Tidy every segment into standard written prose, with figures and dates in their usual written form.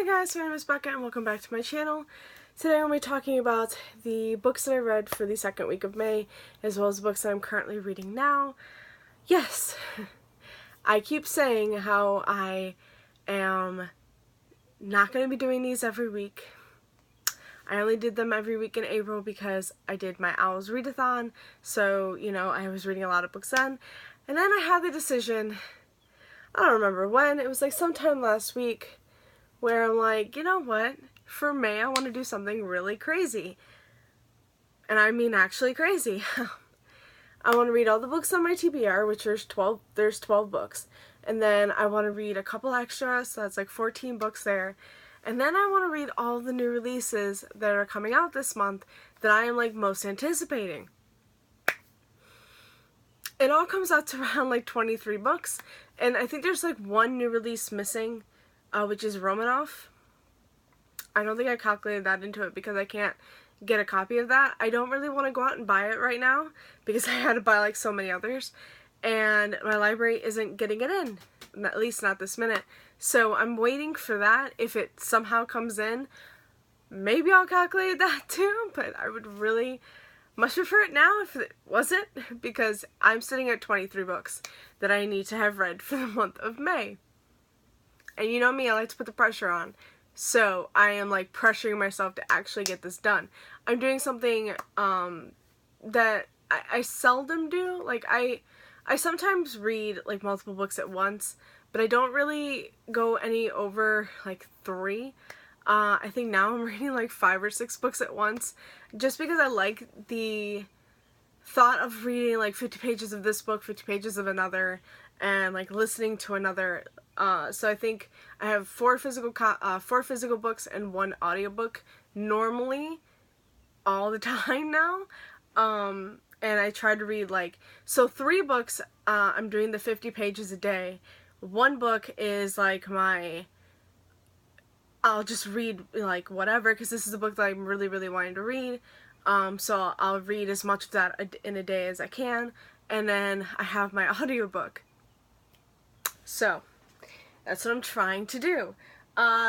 Hi guys, my name is Becca and welcome back to my channel. Today I'm going to be talking about the books that I read for the second week of May, as well as the books that I'm currently reading now. Yes, I keep saying how I am not going to be doing these every week. I only did them every week in April because I did my Owls Readathon, so, I was reading a lot of books then. And then I had the decision, I don't remember when, it was like sometime last week, where I'm like, you know what, for May I want to do something really crazy. And I mean actually crazy. I want to read all the books on my TBR, which there's 12 books. And then I want to read a couple extras, so that's like 14 books there. And then I want to read all the new releases that are coming out this month that I am like most anticipating. It all comes out to around like 23 books, and I think there's like one new release missing, which is Romanoff. I don't think I calculated that into it because I can't get a copy of that. I don't really want to go out and buy it right now because I had to buy like so many others, and my library isn't getting it in, at least not this minute. So I'm waiting for that. If it somehow comes in, maybe I'll calculate that too, but I would really much prefer it now if it wasn't, because I'm sitting at 23 books that I need to have read for the month of May. And you know me, I like to put the pressure on. So I am like pressuring myself to actually get this done. I'm doing something that I seldom do. Like I sometimes read like multiple books at once, but I don't really go any over like 3. I think now I'm reading like 5 or 6 books at once, just because I like the thought of reading like 50 pages of this book, 50 pages of another, and like listening to another. So I think I have 4 physical books and 1 audiobook normally all the time now. And I try to read 3 books, I'm doing the 50 pages a day. 1 book is like I'll just read like whatever, because this is a book that I'm really, really wanting to read. So I'll read as much of that in a day as I can. And then I have my audiobook. So that's what I'm trying to do.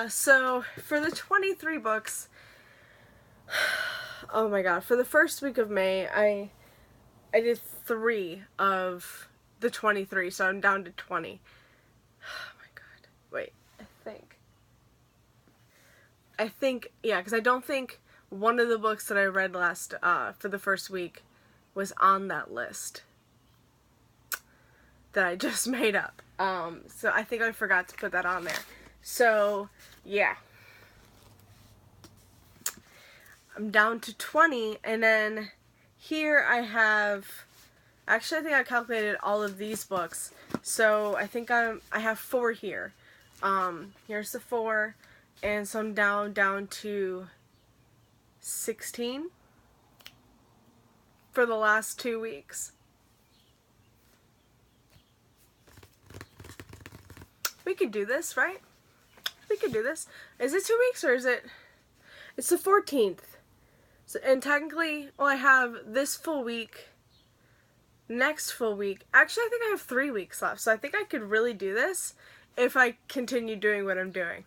So for the 23 books, oh my god, for the first week of May, I did 3 of the 23, so I'm down to 20. Oh my god. Wait, I think, yeah, because I don't think one of the books that I read last, for the first week was on that list that I just made up. So I think I forgot to put that on there. So, yeah. I'm down to 20, and then here I have, actually I think I calculated all of these books. So I think I have 4 here. Here's the 4, and so I'm down to 16 for the last 2 weeks. We could do this, right? We could do this. Is it 2 weeks or is it? It's the 14th. So, and technically, well, I have this full week, next full week. Actually, I think I have 3 weeks left. So I think I could really do this if I continue doing what I'm doing.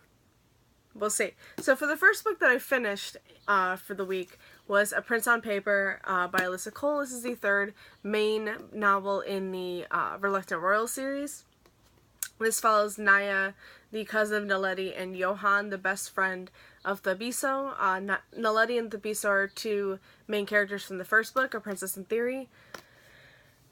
We'll see. So for the first book that I finished for the week was A Prince on Paper by Alyssa Cole. This is the 3rd main novel in the Reluctant Royal series. This follows Naya, the cousin of Naledi, and Johan, the best friend of Thabiso. Naledi and Thabiso are 2 main characters from the first book, A Princess in Theory.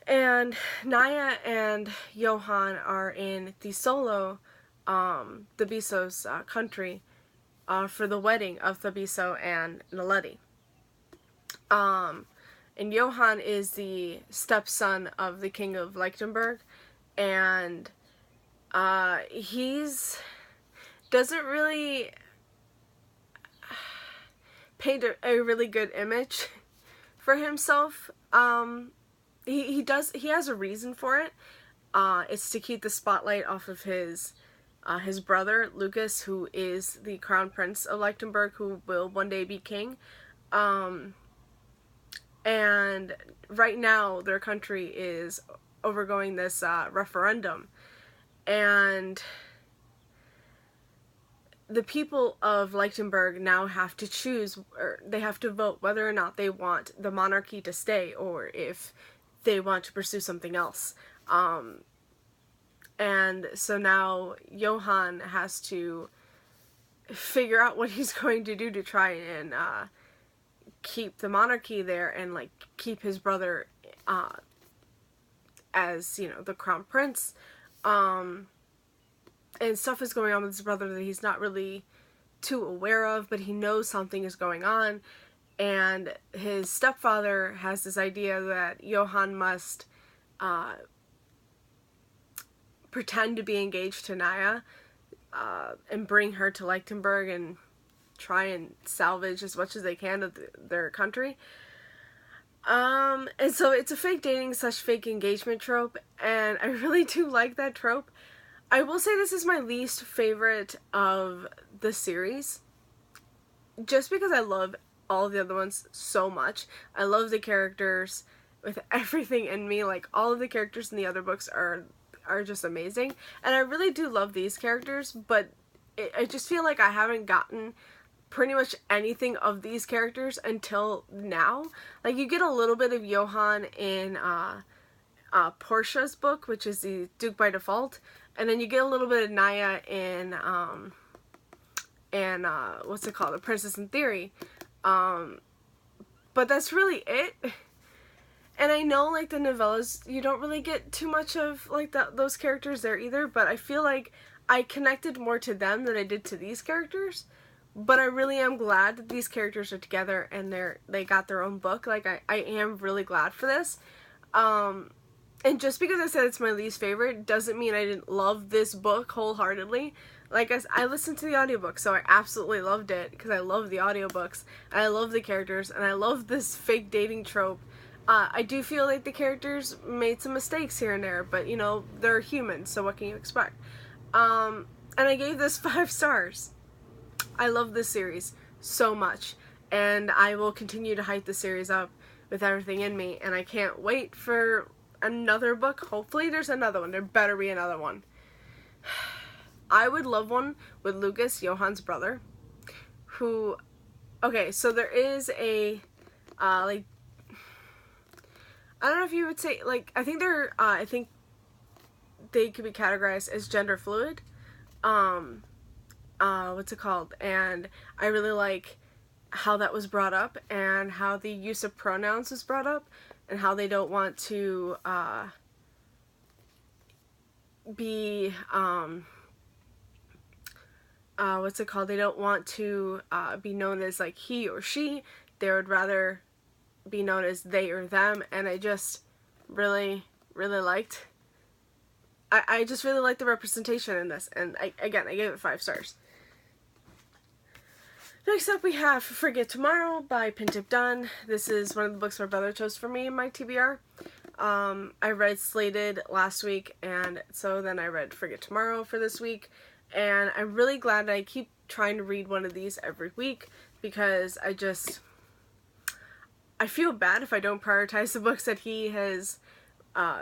And Naya and Johan are in the solo, Thabiso's country, for the wedding of Thabiso and Naledi. And Johan is the stepson of the King of Lichtenberg, and he's doesn't really paint a really good image for himself. He has a reason for it. It's to keep the spotlight off of his brother Lucas, who is the crown prince of Lichtenberg, who will one day be king. And right now their country is overgoing this referendum, and the people of Lichtenberg now have to choose, or they have to vote whether or not they want the monarchy to stay or if they want to pursue something else. And so now Johann has to figure out what he's going to do to try and keep the monarchy there and like keep his brother as, you know, the crown prince. And stuff is going on with his brother that he's not really too aware of, but he knows something is going on. And his stepfather has this idea that Johann must pretend to be engaged to Naya and bring her to Lichtenberg and try and salvage as much as they can of their country. And so it's a fake dating / fake engagement trope, and I really do like that trope. I will say this is my least favorite of the series, just because I love all the other ones so much. I love the characters with everything in me. Like, all of the characters in the other books are just amazing, and I really do love these characters, but I just feel like I haven't gotten pretty much anything of these characters until now. Like, you get a little bit of Johann in Portia's book, which is the Duke by Default, and then you get a little bit of Naya in what's it called, The Princess in Theory, but that's really it. And I know, like, the novellas, you don't really get too much of, like, those characters there either, but I feel like I connected more to them than I did to these characters. But I really am glad that these characters are together and they got their own book. Like, I am really glad for this. And just because I said it's my least favorite doesn't mean I didn't love this book wholeheartedly. Like, I listened to the audiobook, so I absolutely loved it because I love the audiobooks, and I love the characters, and I love this fake dating trope. I do feel like the characters made some mistakes here and there, but, you know, they're humans, so what can you expect? And I gave this 5 stars. I love this series so much, and I will continue to hype the series up with everything in me, and I can't wait for another book. Hopefully there's another one. There better be another one. I would love one with Lucas, Johann's brother, who, okay, so there is a, like, I don't know if you would say, like, I think they could be categorized as gender fluid. What's it called? And I really like how that was brought up, and how the use of pronouns was brought up, and how they don't want to, be, what's it called? They don't want to, be known as, like, he or she. They would rather be known as they or them, and I just really, really liked, I just really liked the representation in this, and I gave it 5 stars. Next up we have Forget Tomorrow by Pintip Dunn. This is one of the books my brother chose for me in my TBR. I read Slated last week, and so then I read Forget Tomorrow for this week, and I'm really glad that I keep trying to read one of these every week, because I feel bad if I don't prioritize the books that he has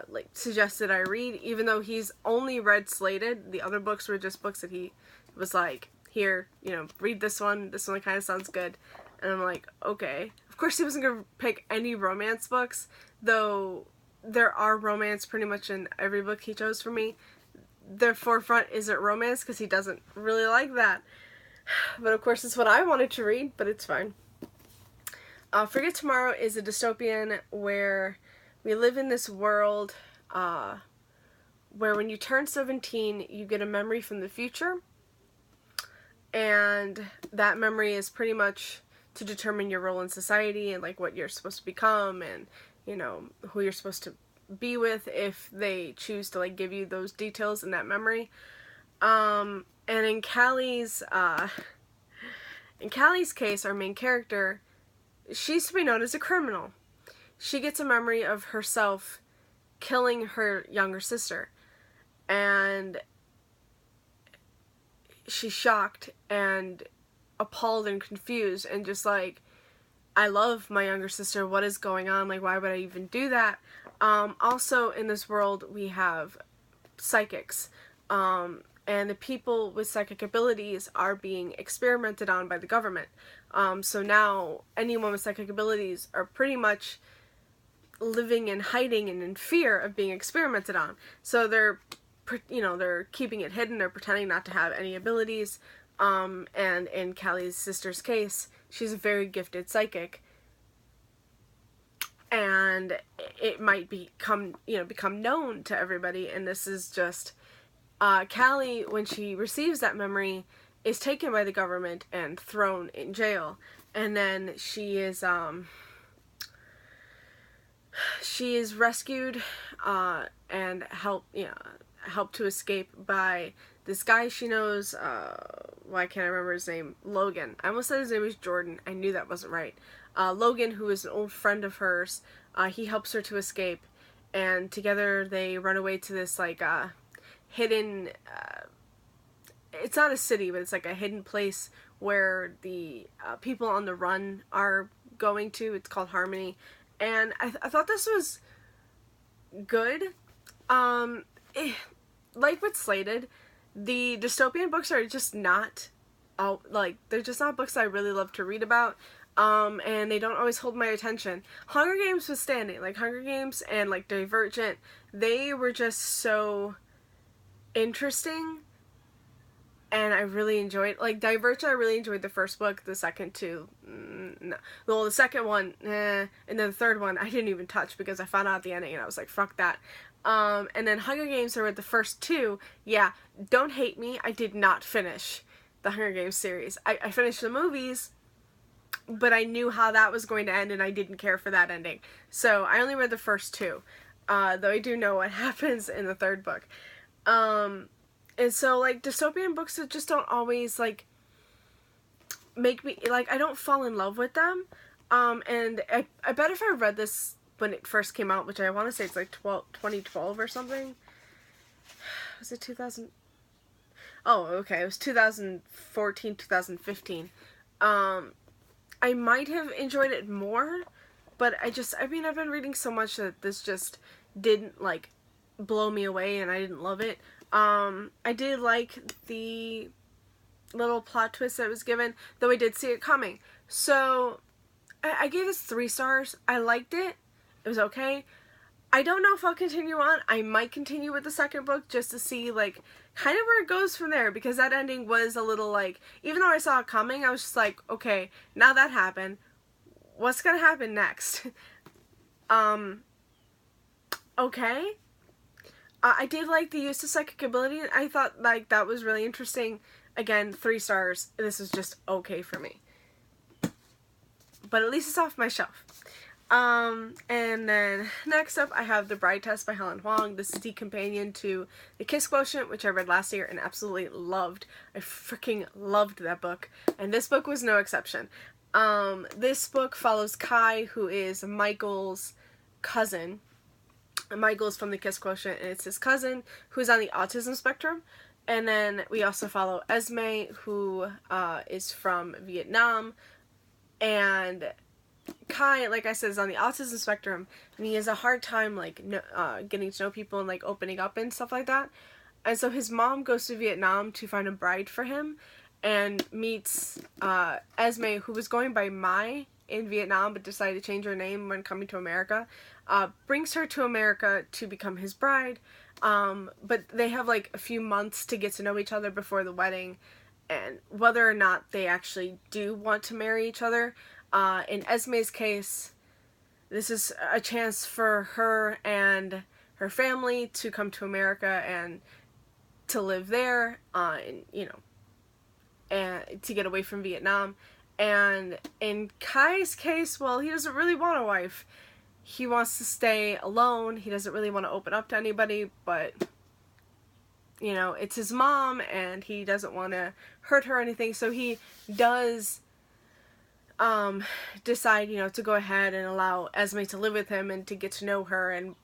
like suggested I read, even though he's only read Slated. The other books were just books that he was like, here, you know, read this one kind of sounds good, and I'm like, okay. Of course he wasn't gonna pick any romance books, though there are romance pretty much in every book he chose for me. The forefront isn't romance because he doesn't really like that, but of course it's what I wanted to read, but it's fine. Forget Tomorrow is a dystopian where we live in this world where when you turn 17, you get a memory from the future, and that memory is pretty much to determine your role in society and, like, what you're supposed to become, and, you know, who you're supposed to be with if they choose to, like, give you those details in that memory. And in Callie's case, our main character, she's to be known as a criminal. She gets a memory of herself killing her younger sister, and she's shocked and appalled and confused, and just like, I love my younger sister, what is going on, like, why would I even do that? Also in this world we have psychics, and the people with psychic abilities are being experimented on by the government. So now anyone with psychic abilities are pretty much living in hiding and in fear of being experimented on. So they're keeping it hidden. They're pretending not to have any abilities. And in Callie's sister's case, she's a very gifted psychic, and it might become known to everybody. And this is just Callie, when she receives that memory, is taken by the government and thrown in jail, and then she is rescued and helped to escape by this guy she knows. Why can't I remember his name? Logan. I almost said his name was Jordan. I knew that wasn't right. Logan, who is an old friend of hers, he helps her to escape, and together they run away to this hidden. It's not a city, but it's like a hidden place where the people on the run are going to. It's called Harmony, and I thought this was good. Like with Slated, the dystopian books are just not, they're just not books I really love to read about, and they don't always hold my attention. Hunger Games was standing, like Hunger Games and like Divergent, they were just so interesting, and I really enjoyed, like Divergent, I really enjoyed the first book. The second two, no. Well, the second one, and then the third one, I didn't even touch because I found out the ending and I was like, fuck that. And then Hunger Games are the first two. Yeah, don't hate me, I did not finish the Hunger Games series. I finished the movies, but I knew how that was going to end, and I didn't care for that ending. So I only read the first two, though I do know what happens in the third book. And so, like, dystopian books that just don't always, like, make me, like, I don't fall in love with them. And I bet if I read this when it first came out, which I want to say it's like 2012 or something. Was it 2000? Oh, okay, it was 2014, 2015. I might have enjoyed it more, but I've been reading so much that this just didn't, like, blow me away, and I didn't love it. I did like the little plot twist that was given, though I did see it coming. So, I gave this 3 stars. I liked it. It was okay. I don't know if I'll continue on. I might continue with the second book just to see, like, kind of where it goes from there, because that ending was a little, like, even though I saw it coming, I was just like, okay, now that happened, what's gonna happen next? Okay. I did like the use of psychic ability. I thought, like, that was really interesting. Again, 3 stars. This is just okay for me. But at least it's off my shelf. And then next up I have The Bride Test by Helen Hoang. This is the companion to The Kiss Quotient, which I read last year and absolutely loved. I freaking loved that book. And this book was no exception. This book follows Kai, who is Michael's cousin. Michael's from The Kiss Quotient, and it's his cousin who's on the autism spectrum. And then we also follow Esme, who is from Vietnam. And Kai, like I said, is on the autism spectrum, and he has a hard time, like, getting to know people and, like, opening up and stuff like that. And so his mom goes to Vietnam to find a bride for him, and meets Esme, who was going by Mai in Vietnam, but decided to change her name when coming to America. Brings her to America to become his bride, but they have, like, a few months to get to know each other before the wedding, and whether or not they actually do want to marry each other. In Esme's case, this is a chance for her and her family to come to America and to live there, and to get away from Vietnam. And in Kai's case, well, he doesn't really want a wife. He wants to stay alone. He doesn't really want to open up to anybody, but, it's his mom, and he doesn't want to hurt her or anything, so he does decide, to go ahead and allow Esme to live with him and to get to know her, and,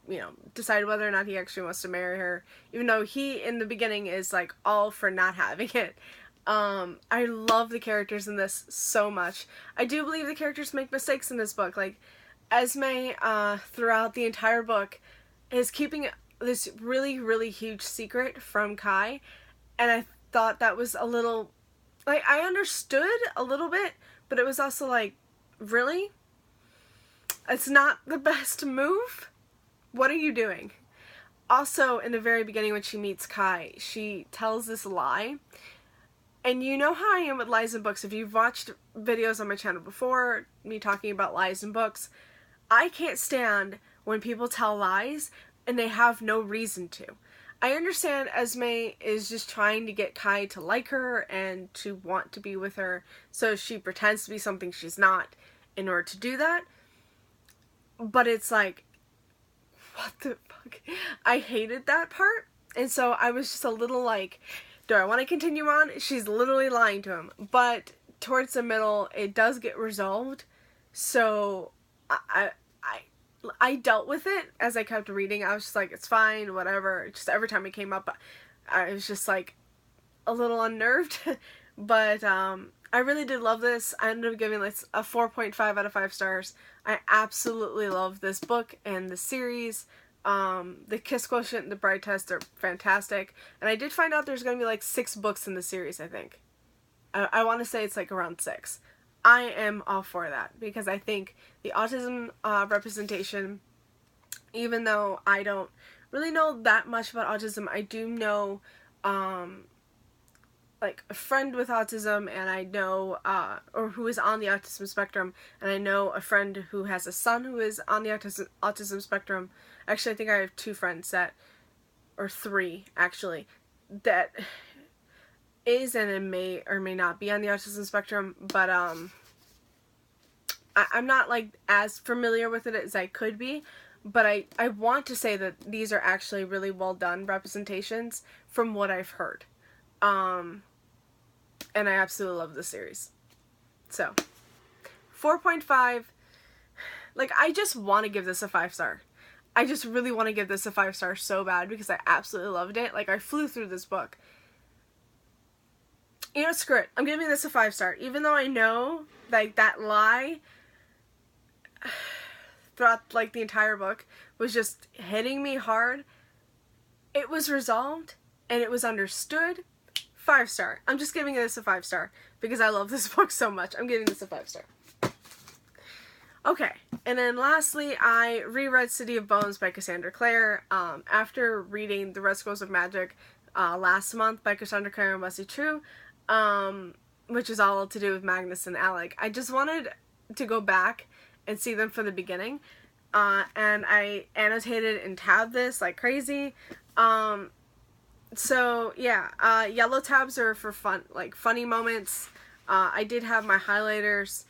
decide whether or not he actually wants to marry her, even though he, in the beginning, is, like, all for not having it. I love the characters in this so much. I do believe the characters make mistakes in this book. Like, Esme, throughout the entire book, is keeping this really, really huge secret from Kai, And I thought that was a little, like, I understood a little bit, but it was also like, really? It's not the best move? What are you doing? Also, in the very beginning when she meets Kai, she tells this lie. And you know how I am with lies in books. If you've watched videos on my channel before, me talking about lies in books, I can't stand when people tell lies and they have no reason to. I understand Esme is just trying to get Kai to like her and to want to be with her, so she pretends to be something she's not in order to do that. But it's like, what the fuck? I hated that part, and so I was just a little like, do I want to continue on? She's literally lying to him. But towards the middle, it does get resolved, so I dealt with it as I kept reading. I was just like, it's fine, whatever. Just every time it came up, I was just like a little unnerved. But I really did love this. I ended up giving this a 4.5 out of 5 stars. I absolutely love this book and the series. The Kiss Quotient and the Bride Test are fantastic. And I did find out there's going to be like 6 books in the series, I think. I want to say it's like around 6. I am all for that because I think the autism representation, even though I don't really know that much about autism, I do know like a friend with autism, and I know or who is on the autism spectrum, and I know a friend who has a son who is on the autism spectrum. Actually, I think I have 2 friends that, or 3 actually, that is and it may or may not be on the autism spectrum, but I'm not like as familiar with it as I could be, but I want to say that these are actually really well done representations from what I've heard. And I absolutely love this series. So 4.5, like, I just want to give this a 5 star. I just really want to give this a 5 star so bad because I absolutely loved it. Like, I flew through this book. You know, screw it. I'm giving this a 5 star. Even though I know, like, that lie throughout, like, the entire book was just hitting me hard. It was resolved, and it was understood. 5 star. I'm just giving this a 5 star because I love this book so much. I'm giving this a 5 star. Okay, and then lastly, I reread City of Bones by Cassandra Clare. After reading The Red Scrolls of Magic last month by Cassandra Clare and Wesley True, which is all to do with Magnus and Alec, I just wanted to go back and see them from the beginning, and I annotated and tabbed this like crazy. So yeah, yellow tabs are for fun, like funny moments. I did have my highlighters,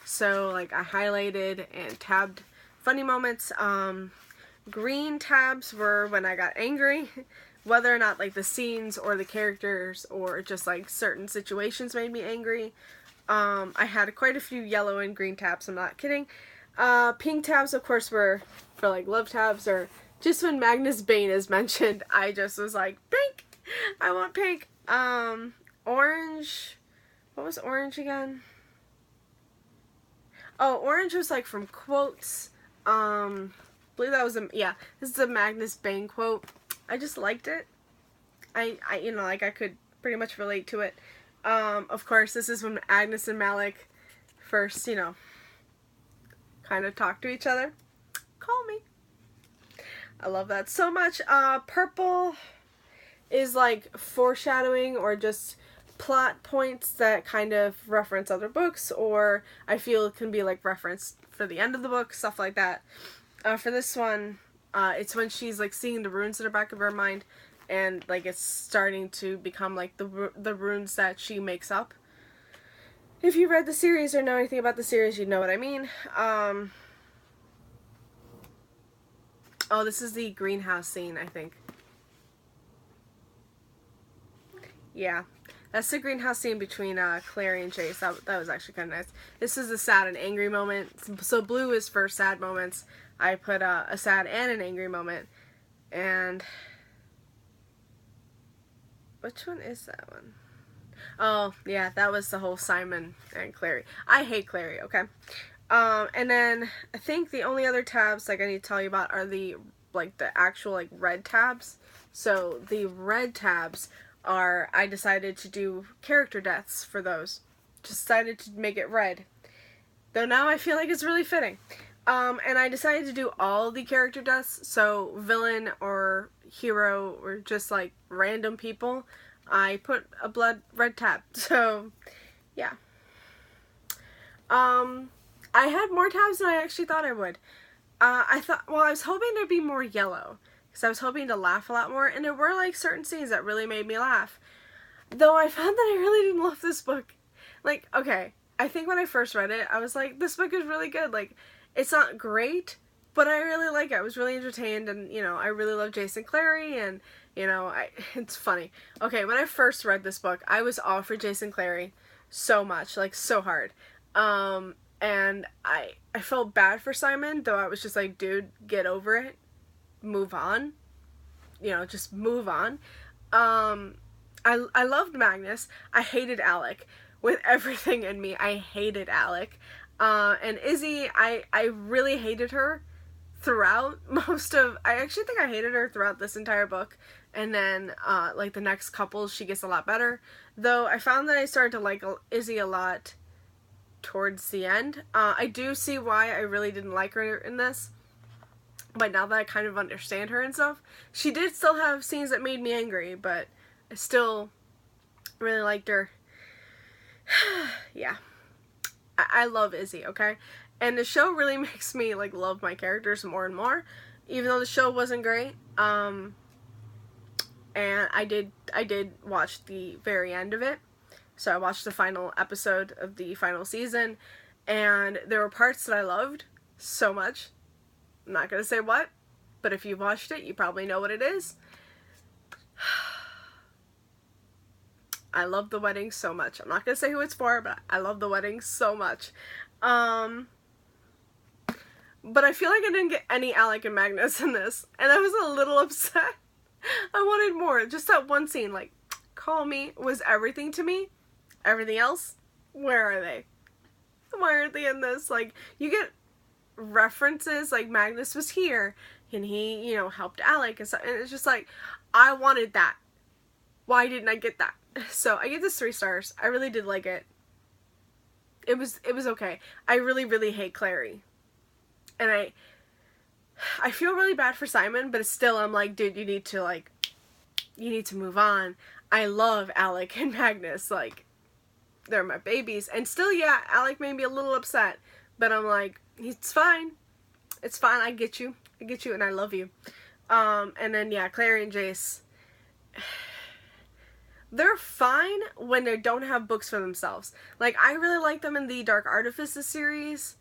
so like I highlighted and tabbed funny moments. Green tabs were when I got angry, whether or not like the scenes or the characters or just like certain situations made me angry. I had quite a few yellow and green tabs, I'm not kidding. Pink tabs, of course, were for like love tabs, or just when Magnus Bane is mentioned, I just was like, pink! I want pink. Orange. What was orange again? Oh, orange was like from quotes. I believe that was yeah, this is a Magnus Bane quote. I just liked it. I you know, like I could pretty much relate to it. Of course, this is when Agnes and Malik first, you know, kind of talk to each other. Call me. I love that so much. Purple is like foreshadowing or just plot points that kind of reference other books, or I feel can be like referenced for the end of the book, stuff like that. For this one, it's when she's like seeing the runes in the back of her mind, and like it's starting to become like the runes that she makes up. If you read the series or know anything about the series, you'd know what I mean. Oh, this is the greenhouse scene, I think. Yeah, that's the greenhouse scene between Clary and Chase. That was actually kind of nice. This is a sad and angry moment. So blue is for sad moments. I put a sad and an angry moment. And which one is that one? Oh, yeah, that was the whole Simon and Clary. I hate Clary, okay? And then I think the only other tabs like I need to tell you about are the like the actual like red tabs. So the red tabs are, I decided to do character deaths for those. Just decided to make it red. Though now I feel like it's really fitting. And I decided to do all the character deaths, so villain or hero or just like random people. I put a blood red tab. So, yeah. I had more tabs than I actually thought I would. I was hoping there'd be more yellow, because I was hoping to laugh a lot more, and there were like certain scenes that really made me laugh. Though I found that I really didn't love this book. Like, okay, I think when I first read it, I was like, this book is really good. Like, it's not great, but I really like it. I was really entertained, and, you know, I really love Jason Clary, and, you know, it's funny. Okay, when I first read this book, I was all for Jason Clary so much, like, so hard. And I felt bad for Simon, though I was just like, dude, get over it. Move on. You know, just move on. I loved Magnus. I hated Alec. With everything in me, I hated Alec. And Izzy, I really hated her throughout I actually think I hated her throughout this entire book. And then, like, the next couple, she gets a lot better. Though, I found that I started to like Izzy a lot towards the end. I do see why I really didn't like her in this. But now that I kind of understand her and stuff, she did still have scenes that made me angry, but I still really liked her. Yeah. I love Izzy, okay? And the show really makes me, like, love my characters more and more, even though the show wasn't great. And I did watch the very end of it. So I watched the final episode of the final season, and there were parts that I loved so much. I'm not going to say what, but if you watched it, you probably know what it is. I love the wedding so much. I'm not going to say who it's for, but I love the wedding so much. But I feel like I didn't get any Alec and Magnus in this, and I was a little upset. I wanted more. Just that one scene, like, call me was everything to me. Everything else, where are they? Why aren't they in this? Like, you get references, like Magnus was here, and he, you know, helped Alec, and it's just like, I wanted that. Why didn't I get that? So, I give this 3 stars. I really did like it. It was okay. I really, really hate Clary. And I feel really bad for Simon, but still, I'm like, dude, you need to move on. I love Alec and Magnus, like, they're my babies. And still, yeah, Alec made me a little upset. But I'm like, it's fine. It's fine. I get you. And I love you. And then, yeah, Clary and Jace. They're fine when they don't have books for themselves. Like, I really like them in the Dark Artifices series.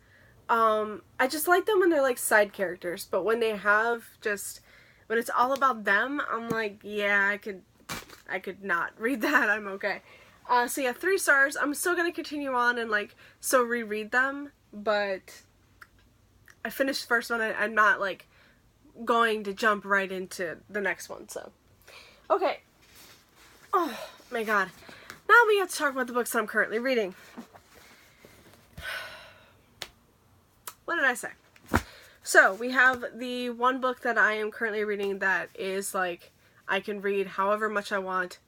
I just like them when they're, like, side characters. But when they have when it's all about them, I'm like, yeah, I could not read that. I'm okay. So yeah, 3 stars. I'm still gonna continue on and, like, reread them, but I finished the first one and I'm not, like, going to jump right into the next one, so. Okay. Oh, my God. Now we have to talk about the books that I'm currently reading. What did I say? So, we have the one book that I am currently reading that is, like, I can read however much I want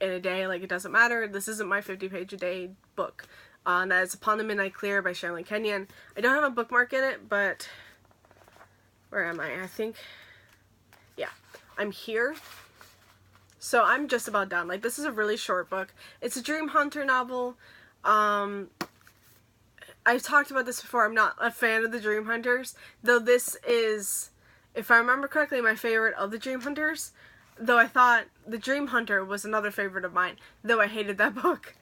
in a day, like, it doesn't matter. This isn't my 50-page-a-day book. That is Upon the Midnight Clear by Shanley Kenyon. I don't have a bookmark in it, but where am I? I think, yeah, I'm here. So I'm just about done. Like, this is a really short book. It's a Dream Hunter novel. I've talked about this before. I'm not a fan of the Dream Hunters, though this is, if I remember correctly, my favorite of the Dream Hunters. Though I thought The Dream Hunter was another favorite of mine, though I hated that book.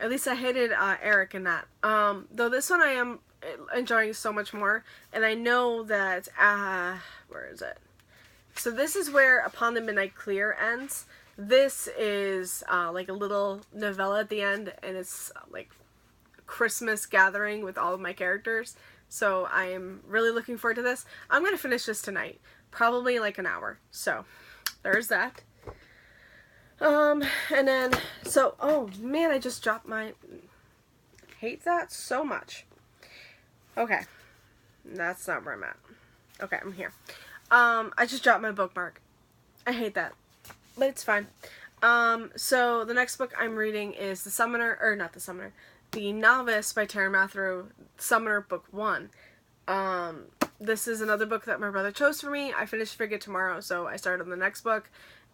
At least I hated Eric in that. Though this one I am enjoying so much more, and I know that, where is it? So this is where Upon the Midnight Clear ends. This is, like a little novella at the end, and it's, like, a Christmas gathering with all of my characters. So I am really looking forward to this. I'm going to finish this tonight. Probably, like, an hour. So there's that. And then, so, oh man, I just dropped my, hate that so much. Okay, that's not where I'm at. Okay, I'm here. I just dropped my bookmark. I hate that, but it's fine. So the next book I'm reading is The Novice by Tara Mathrew, Summoner Book 1. This is another book that my brother chose for me. I finished Frigate tomorrow, so I started on the next book.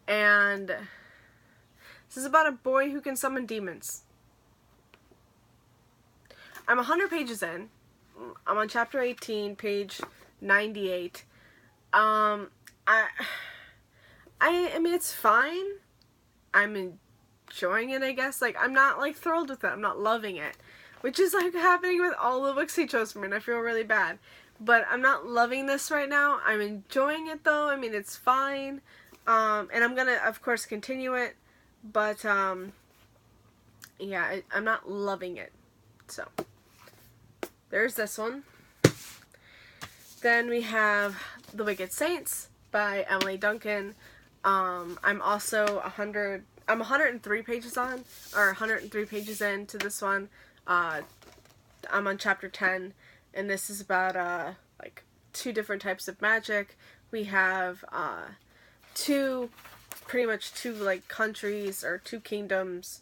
And this is about a boy who can summon demons. I'm 100 pages in. I'm on chapter 18, page 98. I mean, it's fine. I'm enjoying it, I guess. Like, I'm not, like, thrilled with it. I'm not loving it. Which is, like, happening with all the books he chose for me, and I feel really bad. But I'm not loving this right now. I'm enjoying it, though. I mean, it's fine. And I'm gonna, of course, continue it. But, yeah, I'm not loving it. So, there's this one. Then we have The Wicked Saints by Emily Duncan. I'm also 103 pages on, or 103 pages into this one. I'm on chapter 10, and this is about, like, 2 different types of magic. We have, pretty much two, like, countries, or 2 kingdoms,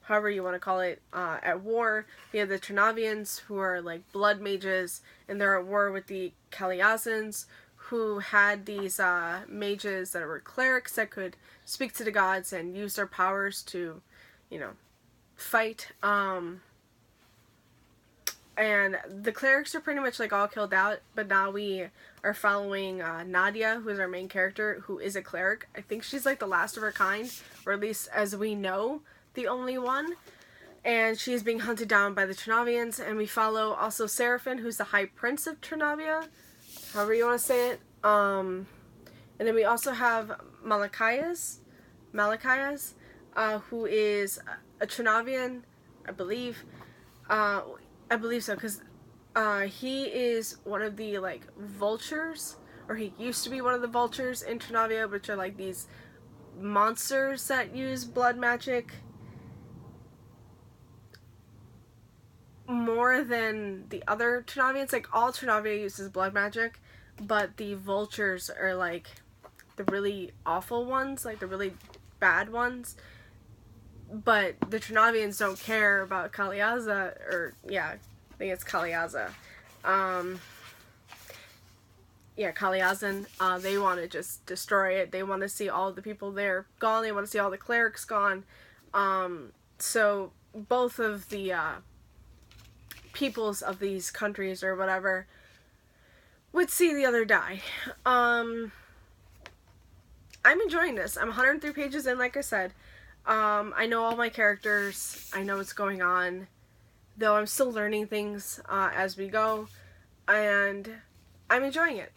however you want to call it, at war. We have the Trinavians, who are, like, blood mages, and they're at war with the Kaliazans, who had these mages that were clerics that could speak to the gods and use their powers to, you know, fight. And the clerics are pretty much, like, all killed out, but now we are following Nadia, who is our main character, who is a cleric. I think she's, like, the last of her kind, or at least as we know, the only one. And she is being hunted down by the Trinavians, and we follow also Seraphim, who's the High Prince of Trinavia, however you want to say it. And then we also have Malachias, who is a Trinavian, I believe. I believe so, because he is one of the, like, vultures, or he used to be one of the vultures in Trinavia, which are, like, these monsters that use blood magic more than the other Trinavians. Like, all Trinavia uses blood magic, but the vultures are, like, the really awful ones, like, the really bad ones. But the Trinavians don't care about Kaliaza, or, yeah, I think it's Kaliaza. Yeah, Kaliazan. They want to just destroy it. They want to see all the people there gone. They want to see all the clerics gone. So both of the peoples of these countries or whatever would see the other die. I'm enjoying this. I'm 103 pages in, like I said. I know all my characters. I know what's going on. Though I'm still learning things as we go. And I'm enjoying it.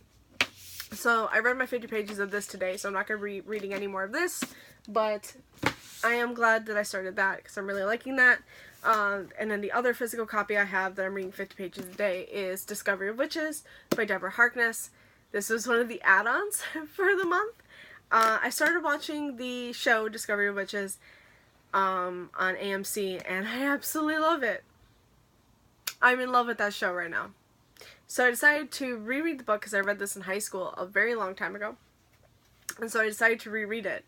So I read my 50 pages of this today, so I'm not going to be reading any more of this. But I am glad that I started that, because I'm really liking that. And then the other physical copy I have that I'm reading 50 pages a day is Discovery of Witches by Deborah Harkness. This was one of the add-ons for the month. I started watching the show Discovery of Witches on AMC, and I absolutely love it. I'm in love with that show right now. So I decided to reread the book, because I read this in high school a very long time ago. And so I decided to reread it.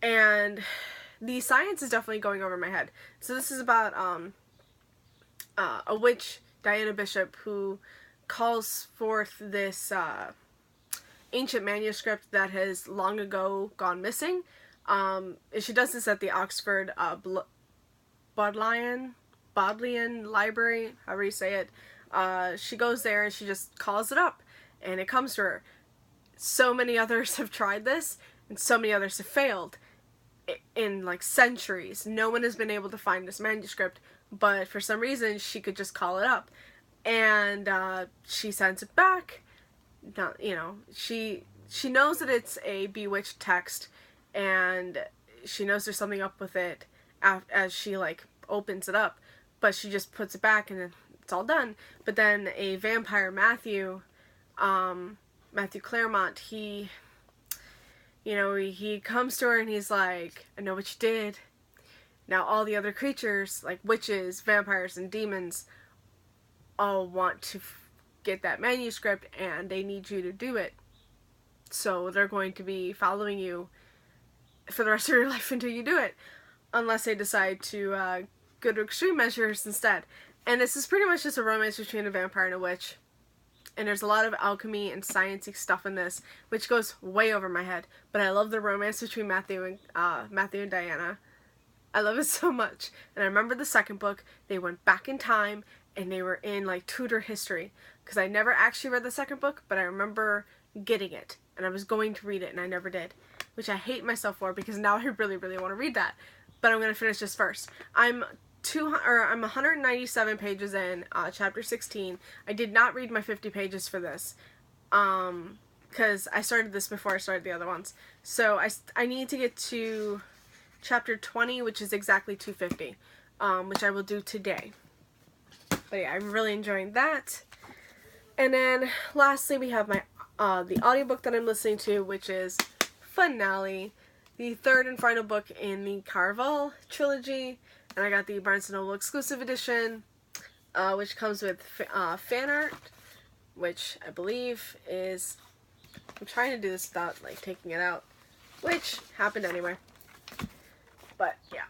And the science is definitely going over my head. So this is about a witch, Diana Bishop, who calls forth this ancient manuscript that has long ago gone missing. She does this at the Oxford Bodleian Library, however you say it. She goes there and she just calls it up, and it comes to her. So many others have tried this, and so many others have failed. In, like, centuries, no one has been able to find this manuscript, but for some reason she could just call it up, and she sends it back. Not, you know, she knows that it's a bewitched text, and she knows there's something up with it as she, like, opens it up, but she just puts it back and it's all done. But then a vampire, Matthew Claremont, he comes to her and he's like, I know what you did. Now all the other creatures, like witches, vampires, and demons, all want to get that manuscript, and they need you to do it. So they're going to be following you for the rest of your life until you do it, unless they decide to go to extreme measures instead. And this is pretty much just a romance between a vampire and a witch. And there's a lot of alchemy and sciencey stuff in this, which goes way over my head. But I love the romance between Matthew and Diana. I love it so much. And I remember the second book, they went back in time, and they were in, like, Tudor history. Because I never actually read the second book, but I remember getting it. And I was going to read it, and I never did. Which I hate myself for, because now I really, really want to read that. But I'm going to finish this first. I'm 197 pages in, chapter 16. I did not read my 50 pages for this, because I started this before I started the other ones. So I need to get to chapter 20, which is exactly 250, which I will do today. But yeah, I'm really enjoying that. And then lastly, we have my the audiobook that I'm listening to, which is Finale, the third and final book in the Caraval trilogy. And I got the Barnes & Noble exclusive edition, which comes with fan art, which I believe is, I'm trying to do this without, like, taking it out, which happened anyway. But, yeah.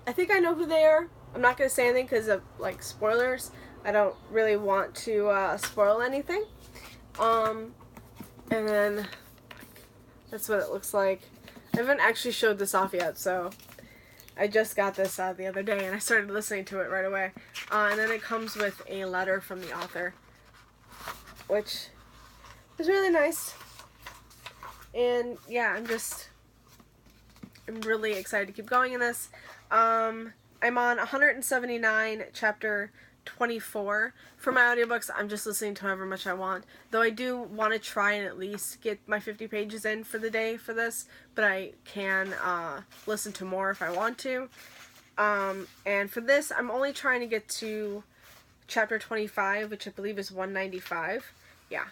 I think I know who they are. I'm not going to say anything because of, like, spoilers. I don't really want to spoil anything. And then that's what it looks like. I haven't actually showed this off yet, so I just got this the other day, and I started listening to it right away. And then it comes with a letter from the author, which is really nice. And yeah, I'm really excited to keep going in this. I'm on 179, chapter 24. For my audiobooks, I'm just listening to however much I want. Though I do want to try and at least get my 50 pages in for the day for this, but I can listen to more if I want to. And for this, I'm only trying to get to chapter 25, which I believe is 195. Yeah,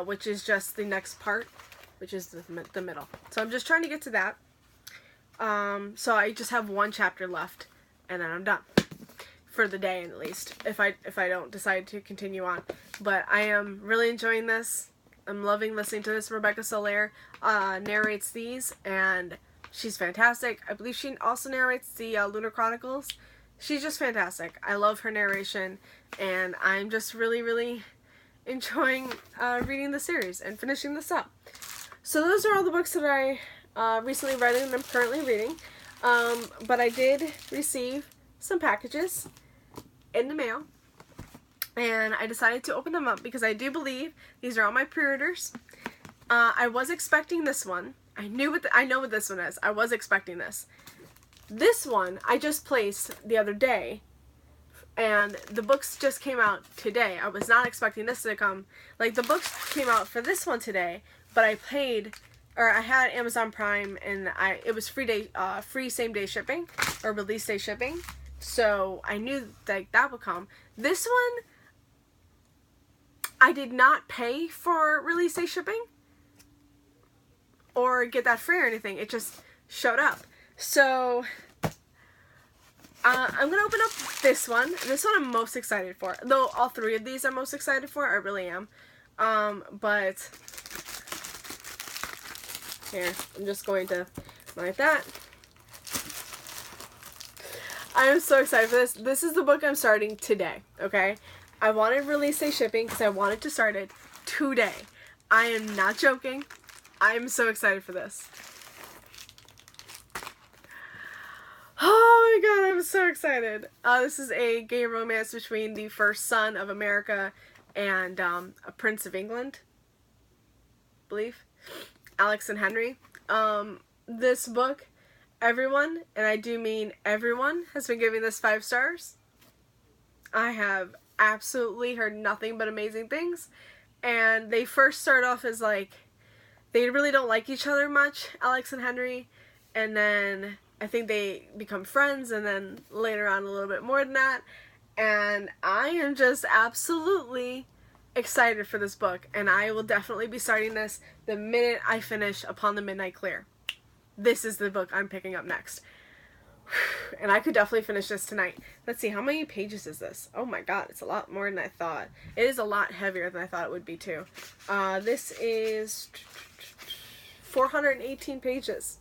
which is just the next part, which is the middle. So I'm just trying to get to that. So I just have one chapter left, and then I'm done. For the day, at least, if I don't decide to continue on. But I am really enjoying this. I'm loving listening to this. Rebecca Soler narrates these, and she's fantastic. I believe she also narrates the Lunar Chronicles. She's just fantastic. I love her narration, and I'm just really, really enjoying reading the series and finishing this up. So those are all the books that I recently read and I'm currently reading. But I did receive some packages in the mail, and I decided to open them up because I do believe these are all my pre-orders. I was expecting this one. I know what this one is. I was expecting this. This one I just placed the other day, and the books just came out today. I was not expecting this to come. Like, the books came out for this one today, but I had Amazon Prime, and it was free same-day shipping, or release day shipping. So I knew that would come. This one, I did not pay for release day shipping or get that free or anything. It just showed up. So I'm going to open up this one. This one I'm most excited for. Though all three of these I'm most excited for. I really am. But here, I'm just going to like that. I am so excited for this. This is the book I'm starting today, okay? I wanted release day shipping because I wanted to start it today. I am not joking. I am so excited for this. Oh my god, I'm so excited. This is a gay romance between the first son of America and a Prince of England, I believe. Alex and Henry. This book, everyone, and I do mean everyone, has been giving this 5 stars. I have absolutely heard nothing but amazing things. And they first start off as like, they really don't like each other much, Alex and Henry. And then I think they become friends, and then later on a little bit more than that. And I am just absolutely excited for this book. And I will definitely be starting this the minute I finish Upon the Midnight Clear. This is the book I'm picking up next. And I could definitely finish this tonight. Let's see, how many pages is this? Oh my god, it's a lot more than I thought. It is a lot heavier than I thought it would be too. This is 418 pages.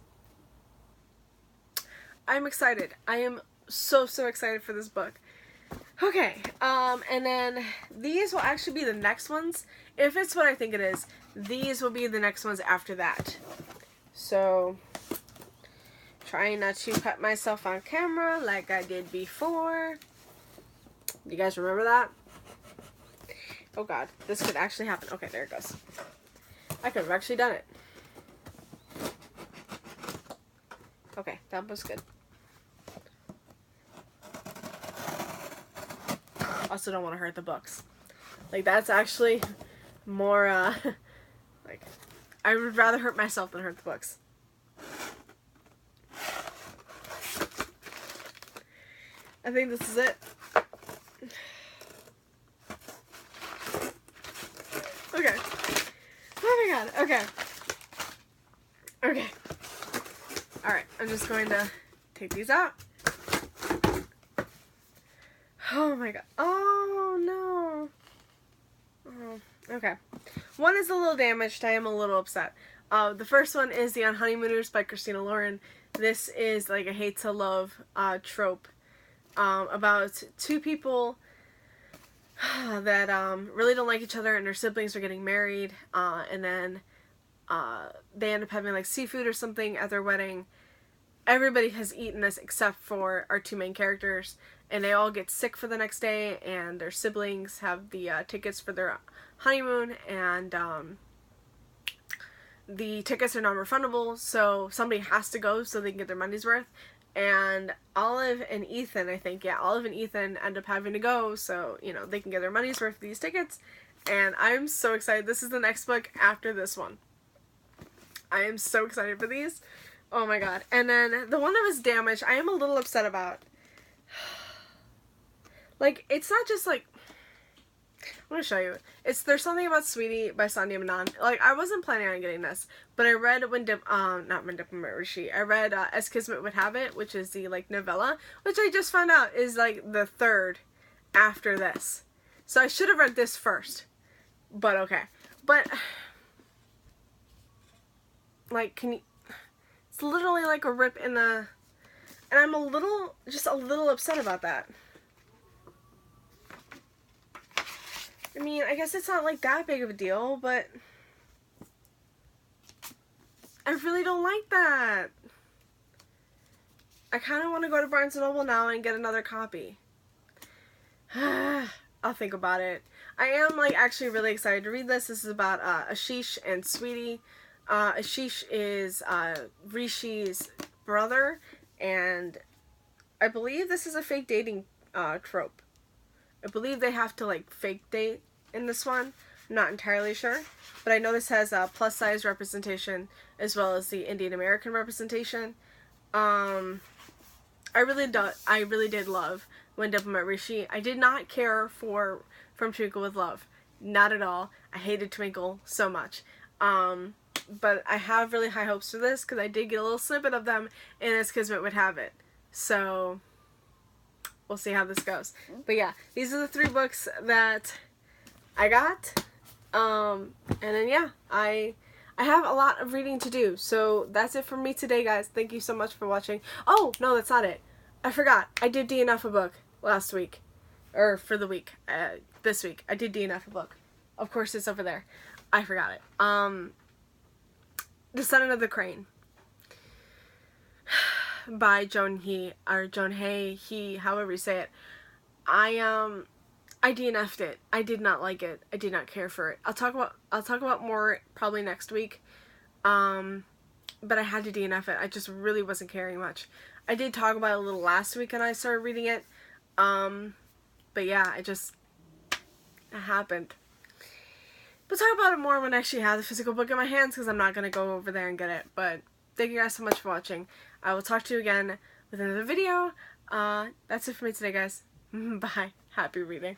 I'm excited. I am so excited for this book. Okay, and then these will actually be the next ones. If it's what I think it is, these will be the next ones after that. So, trying not to cut myself on camera like I did before. You guys remember that? Oh god, this could actually happen. Okay, there it goes. I could have actually done it. Okay, that was good. Also don't want to hurt the books. Like, that's actually more, like, I would rather hurt myself than hurt the books. I think this is it. Okay. Oh my god, okay. Okay. Alright, I'm just going to take these out. Oh my god. Oh no. Oh, okay. One is a little damaged. I am a little upset. The first one is The Honeymooners by Christina Lauren. This is like a hate to love trope about two people that really don't like each other, and their siblings are getting married, and then they end up having like seafood or something at their wedding. Everybody has eaten this except for our two main characters, and they all get sick for the next day, and their siblings have the tickets for their honeymoon, and the tickets are non-refundable, so somebody has to go so they can get their money's worth. And Olive and Ethan, I think, yeah, Olive and Ethan end up having to go so, you know, they can get their money's worth for these tickets. And I'm so excited. This is the next book after this one. I am so excited for these. Oh my god. And then the one that was damaged, I am a little upset about. Like, it's not just like, I'm gonna show you. There's Something About Sweetie by Sandhya Menon. Like, I wasn't planning on getting this, but I read not When Diplomat Rishi. I read As Kismet Would Have It, which is the like novella, which I just found out is like the third after this. So I should have read this first. But okay. But like, it's literally like a rip in the, and I'm just a little upset about that. I mean, I guess it's not like that big of a deal, but I really don't like that. I kind of want to go to Barnes & Noble now and get another copy. I'll think about it. I am like actually really excited to read this. This is about Ashish and Sweetie. Ashish is Rishi's brother, and I believe this is a fake dating trope. I believe they have to like fake date in this one. I'm not entirely sure, but I know this has a plus size representation as well as the Indian American representation. I really did love When Diplomat Rishi. I did not care for From Twinkle with Love, not at all. I hated Twinkle so much. But I have really high hopes for this because I did get a little snippet of them in As Kismet Would Have It. So we'll see how this goes. But yeah, these are the 3 books that I got. And then yeah, I have a lot of reading to do. So that's it for me today, guys. Thank you so much for watching. Oh, no, that's not it. I forgot. I did DNF a book last week. Or for the week. This week. I did DNF a book. Of course, it's over there. I forgot it. Descendant of the Crane by Joan He, or Joan Hay, he, however you say it. I DNF'd it. I did not like it. I did not care for it. I'll talk about more probably next week. But I had to DNF it. I just really wasn't caring much. I did talk about it a little last week when I started reading it. But yeah, it happened. We'll talk about it more when I actually have the physical book in my hands, because I'm not going to go over there and get it. But thank you guys so much for watching. I will talk to you again with another video. That's it for me today, guys. Bye. Happy reading.